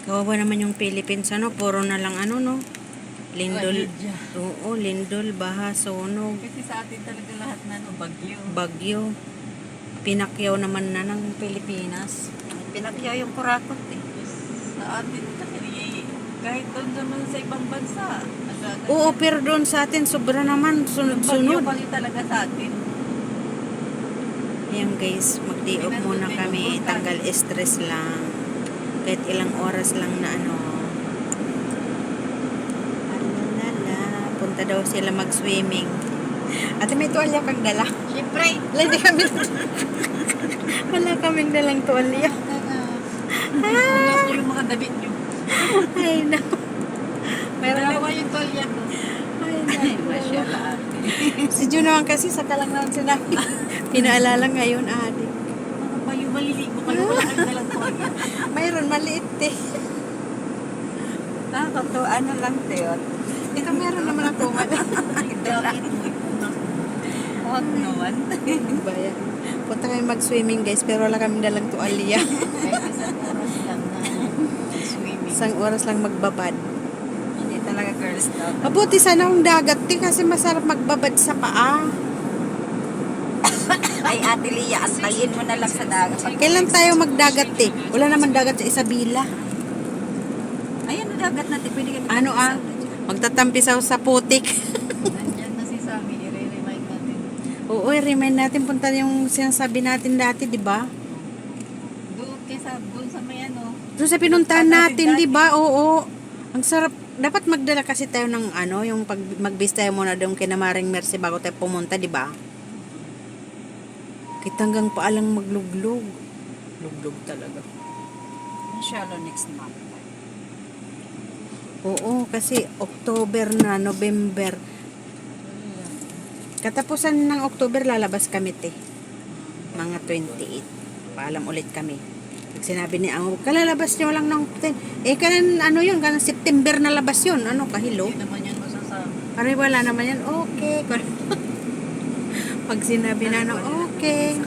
Kawawa naman yung Philippines, ano, puro na lang ano, no? Lindol. Tragedya. Oo, lindol, baha, sunog, Kasi sa atin talaga lahat na bagyo. bagyo. Pinakyaw naman na ng Pilipinas. Pinakyaw yung kurakot eh. Sa atin kasi kahit doon naman sa ibang bansa. Oo, pero doon sa atin, sobra naman, Bagyo sunod-sunod. kasi talaga sa atin. Ayan guys, mag-day off muna kami, tanggal stress lang. Kahit ilang oras lang na ano. Punta daw sila mag-swimming. Ate, may tuwalya kang dala? Siyempre. Hindi kami. Wala kaming dalang tuwalya. Unas nyo yung mga damit nyo. Ay, no. Meron dalawa yung tolya ko. Ay, Ay, no. masyala ate. Si Jun naman kasi, saka lang naman sinabi. Pinaalala ngayon, ate. Ano ba yung maliligo kayo? Wala kayong dalang tolya. Mayroon, maliit eh. Ano lang Teot. Ito meron naman ako. Bakit mo ipunak? Huwag naman. Bayan. Punta kami mag-swimming guys, pero wala kaming dalang tuwalya. Kahit isang oras lang na swimming. Isang oras lang magbabad. Hindi talaga Girl Scout. Mabuti sana ang dagat din kasi masarap magbabad sa paa. Ay, Ate Lia, antayin mo na lang sa dagat. Kailan tayo magdagat eh? Wala naman dagat sa Isabela. Ayan, dagat natin. Pwede kami Ano ah? Magtatampisaw sa putik. Nandyan na si Sammy, i-remind natin. Oo, remind natin punta yung sinasabi natin dati, di ba? Doon sa may ano. Doon sa pinuntahan natin, di ba? Oo. Ang sarap. Dapat magdala kasi tayo ng ano, yung pag mag-base tayo muna doon kay Maring Mercy bago tayo pumunta, di ba? Kita hanggang paalang magluglog. Luglog talaga. Inshallah next month. Oo, kasi October na, November. Katapusan ng October lalabas kami, te. Mga 28. Paalam ulit kami. Pag sinabi ni Ang, kalalabas niyo lang ng 10. Eh, kanan, ano yun, kanan September na labas yun. Ano, kahilo? Hindi naman yan masasama. Aray, wala naman yan. Okay. Pag sinabi na, no, okay.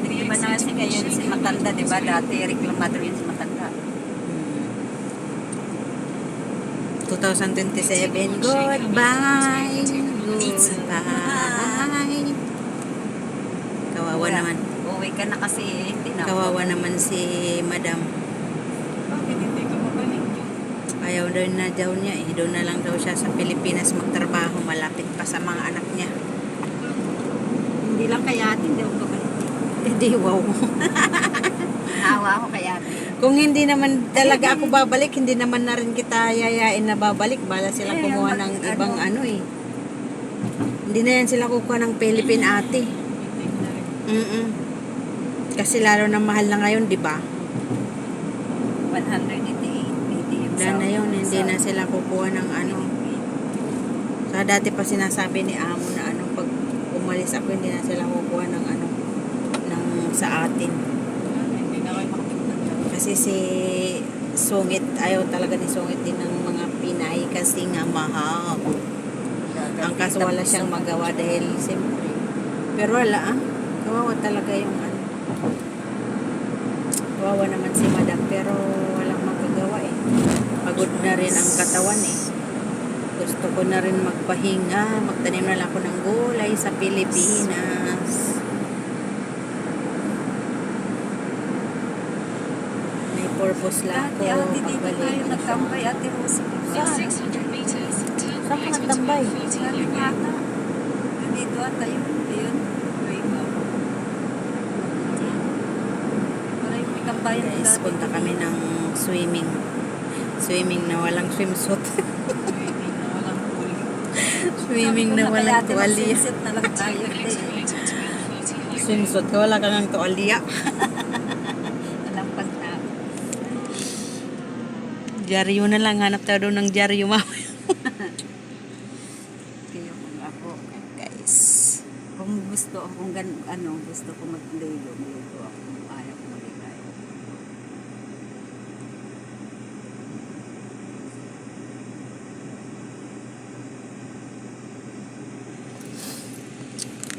Di ba na kasi ngayon si Matanda, di ba? Dati reklamador yun si Matanda. 2027. Goodbye. Goodbye. Kawawa naman. Uwi ka na kasi. Kawawa naman si Madam. Bakit hindi ka mabalik yun? Ayaw daw na daw niya eh. Doon na lang daw siya sa Pilipinas magtrabaho. Malapit pa sa mga anak niya. Hindi lang kaya atin, di ba? Eh di wow. Naawa ako kaya atin. Kung hindi naman talaga ako babalik, hindi naman na rin kita yayain na babalik. Bala sila Eh, kumuha mag- ng ibang ano eh. Hindi na yan sila kukuha ng Philippine ate. Hindi na rin. Mm. Kasi lalo na mahal na ngayon, di ba? 188. Wala na yun, hindi na sila kukuha ng ano. Sa dati pa sinasabi ni Amo na ano, pag umalis ako, hindi na sila kukuha ng ano, ng sa atin. Hindi na kayo makapagtanda. Kasi si Sungit, ayaw talaga ni Sungit din ng mga Pinay kasi nga mahal. Ang kaso wala siyang magawa dahil siyempre. Pero wala ah. Kawawa talaga yung ano. Kawawa naman si Madam pero walang magagawa eh. Pagod na rin ang katawan eh. Gusto ko na rin magpahinga. Magtanim na lang ako ng gulay sa Pilipinas. May purpose lang Dati, ako. Ate, dito tayo nagtambay, Ate Rosie. Saan? Saan ka nagtambay? Sabi niya ata. Dito ata yun. Ayun. Parang may kambayan Guys, dati. punta kami ng swimming. Swimming na walang swimsuit. Swimming na walang pool. Swimming na walang tuwalya. Swimsuit na lang tayo. Swimsuit ka, wala kang tuwalya. Walang pagta. Dyaryo na lang, hanap tayo doon ng dyaryo mamaya. Kaya kung ako, Guys, kung gusto ako, kung gusto ko magligo ako. Kung ayaw ko maligay.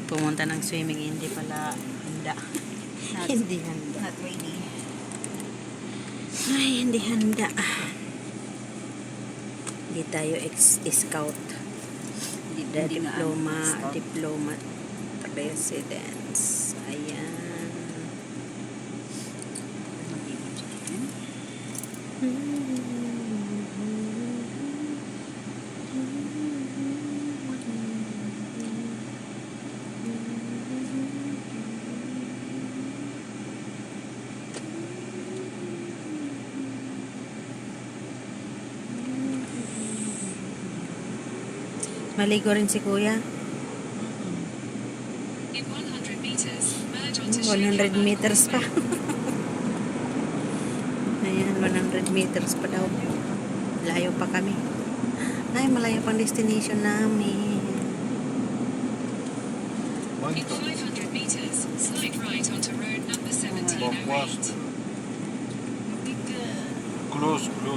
pumunta ng swimming, hindi pala handa. Ha? Hindi handa. Not ready. Ay, hindi handa. Hindi tayo scout. Hindi nga Diploma, ano, diploma residence. Ayan. Maligo rin si Kuya. In 100 meters, merge onto 100 Shrika meters pa. Highway. Ayan, 100 meters pa daw. Layo pa kami. Ay, malayo pang destination namin. In 500 meters, slide right onto road number 1708. Close. No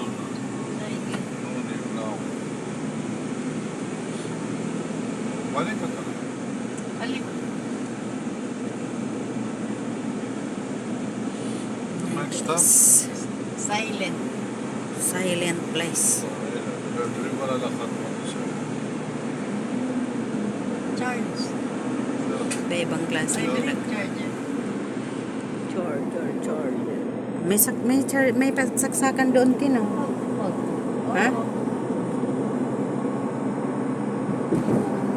need now. Balik ka na. Alin? Next stop. Silent. Silent place. Riba na lahat mo siya. Charge. Iba-ibang klase. Silent charger. Charger. May saksakan doon, Tino. Ha?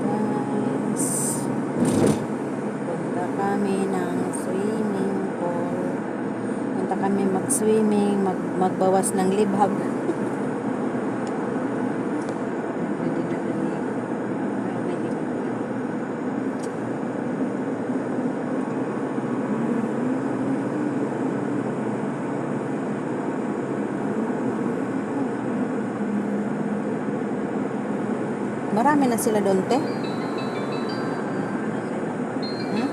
Guys, punta kami ng swimming pool. Punta kami mag-swimming, magbawas ng libhag. Pwede na rin eh. May libhag. Marami na sila doon, te. Hmm?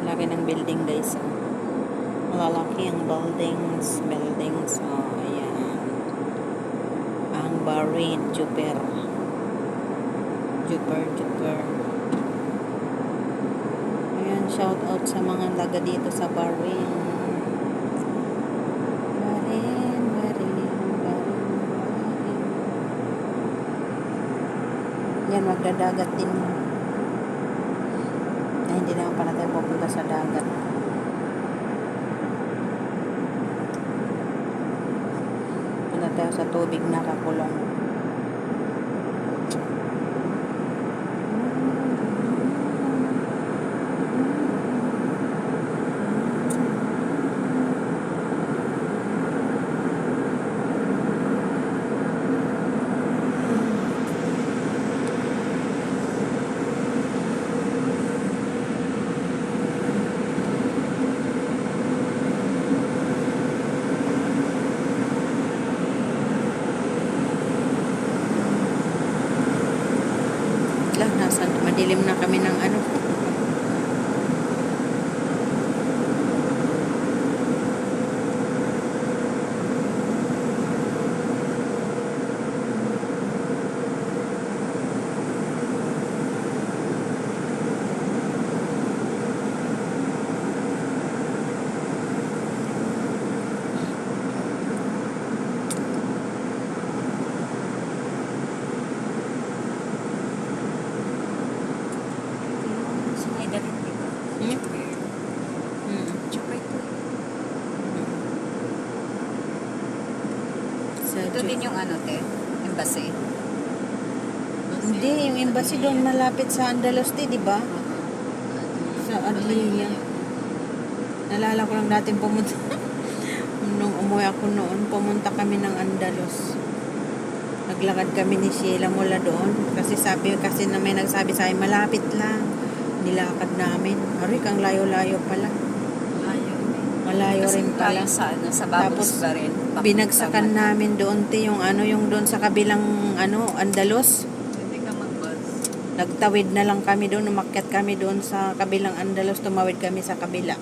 Laki ng building, guys. Oh. Malalaki ang buildings. Oh, ayan. Ang Bahrain, Jupiter. Ayan, shout out sa mga laga dito sa Bahrain. Bahrain. Yan, magdadagat din. Ay, hindi naman pala tayo pupunta sa dagat. Punta tayo sa tubig na kakulong. Lang, nasa madilim na kami ng ano. Ito din yung ano, te? Embassy. Hindi, yung embassy doon malapit sa Andalos, di ba? Sa Adlia. Nalala ko lang natin pumunta. Nung umuwi ako noon, pumunta kami ng Andalos. Naglakad kami ni Sheila mula doon. Kasi na may nagsabi sa akin, malapit lang. Nilakad namin. Arik, ang layo-layo pala. Malayo Kasi rin pala. tayo sa Bubbles Tapos, ba rin? binagsakan namin doon, te, yung doon sa kabilang, Andalos. Hindi ka mag-bus. Nagtawid na lang kami doon, umakyat kami doon sa kabilang Andalos, tumawid kami sa kabila.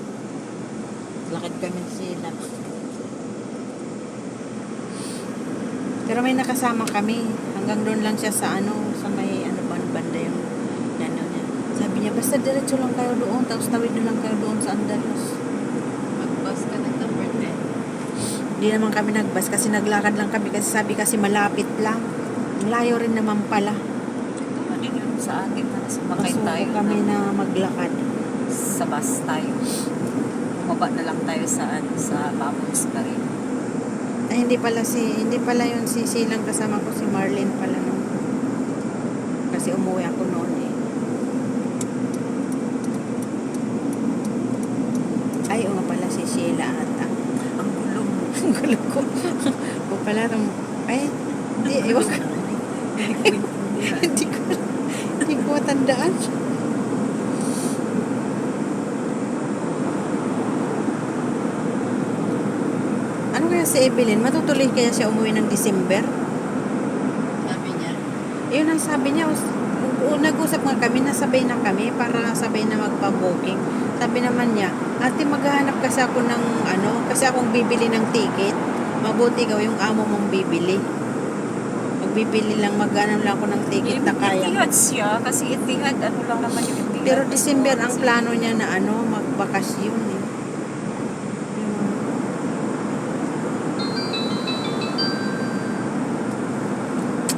Lakad kami sila. Pero may nakasama kami. Hanggang doon lang siya sa ano, sa may ano banda yung ano niya. Sabi niya, basta diretso lang kayo doon, tapos tawid na lang kayo doon sa Andalos. Mag-bus ka ng number 10. Hindi naman kami nagbas kasi naglakad lang kami kasi sabi kasi malapit lang. Ang layo rin naman pala. Ito din yun sa atin para sumakay Masuko tayo kami na maglakad. sa bus tayo. Bumaba na lang tayo sa Babos pa rin. Ay, hindi pala yun si Silang kasama ko, si Marlene pala no. Kasi umuwi ako noon eh. Ay, oo nga pala si Sheila ata. Ang gulong. Ang gulo ko. O pala itong, ay, hindi, ewan ko. Hindi ko matandaan. Ano kaya si Evelyn? Matutuloy kaya siya umuwi ng December? Sabi niya. Yun ang sabi niya. Nag-usap nga kami, nasabay na kami para sabay na magpa-booking. Sabi naman niya, ate maghahanap kasi ako ng ano, kasi akong bibili ng ticket. Mabuti ikaw yung amo mong bibili. Magbibili lang, maghanap lang ako ng ticket na kaya. Itihad siya kasi itihad ano lang naman yung itihad. Pero December ang plano niya na ano, magbakasyon eh.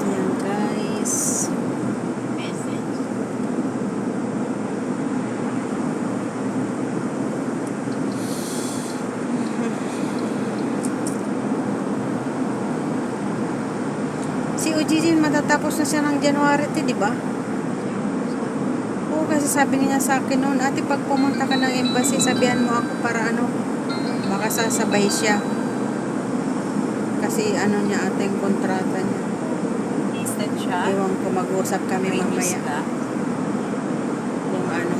Ayan guys. Message. Si Ujiji matatapos na siya ng January 10, di ba? Oo, kasi sabi niya sa akin noon, ate pag pumunta ka ng embassy, sabihan mo ako para ano, baka sasabay siya. Kasi ano niya ate yung kontrata niya. Instant siya. Ewan ko, mag-usap kami Release mamaya. ka. Kung ano.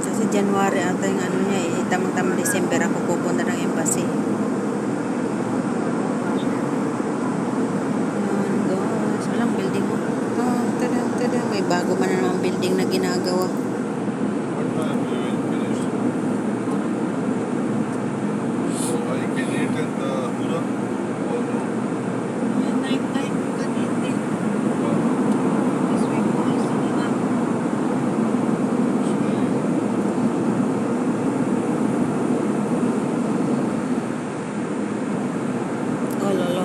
Kasi January ata yung ano niya eh. Tamang-tamang December ako pupunta ng embassy. Ayan guys. Walang building mo. Oh, tada. May bago man na naman building na ginagawa. What time you will finish? So I can eat in the Hura or no? Night time ka din. Wow. This week also na. Oh, lolo.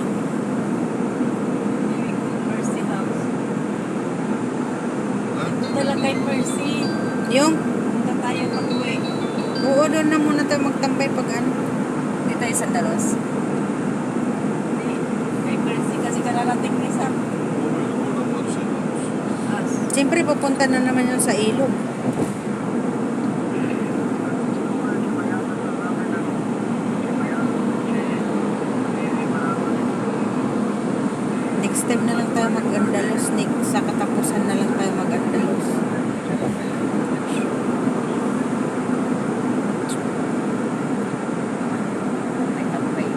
Mercy House. Huh? Punta lang kay Mercy. Yung? Punta tayo pag-uwi. Oo, doon na muna tayo magtambay pag ano. Dito tayo sa Dalos. Hindi. Kay Mercy kasi kararating ni Sam. Who will go to Mercy house? Us. Siyempre, pupunta na naman yun sa ilog. Next time na lang tayo mag-Andalos. Sa katapusan na lang tayo mag-Andalos. May tambay.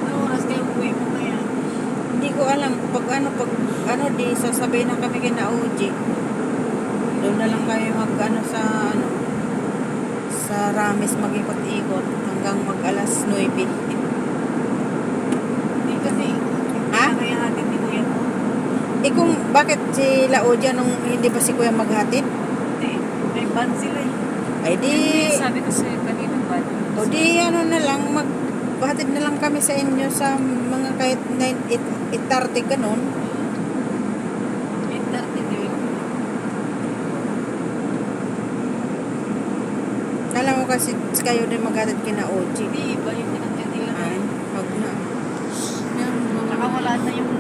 Ano oras kayo uwi mo kaya? Hindi ko alam. Pag ano, di sasabay na kami kina OG. Doon na lang kayo sa sa Ramis mag-ikot-ikot hanggang mag-alas 9. Hindi kasi. Ha? Kaya natin ni Kuya mo. Kung bakit si Laodia nung hindi ba si Kuya maghatid? Hindi. May ban sila eh. Ay di, Sabi ko sa'yo kanina ba? o di ano na lang, maghatid na lang kami sa inyo sa mga kahit 8:30 ganun. 8:30 din. Kala mo kasi kayo din maghatid kina OG. Hindi, iba yung pinagyan nila. Ay, wag na. Saka wala na yung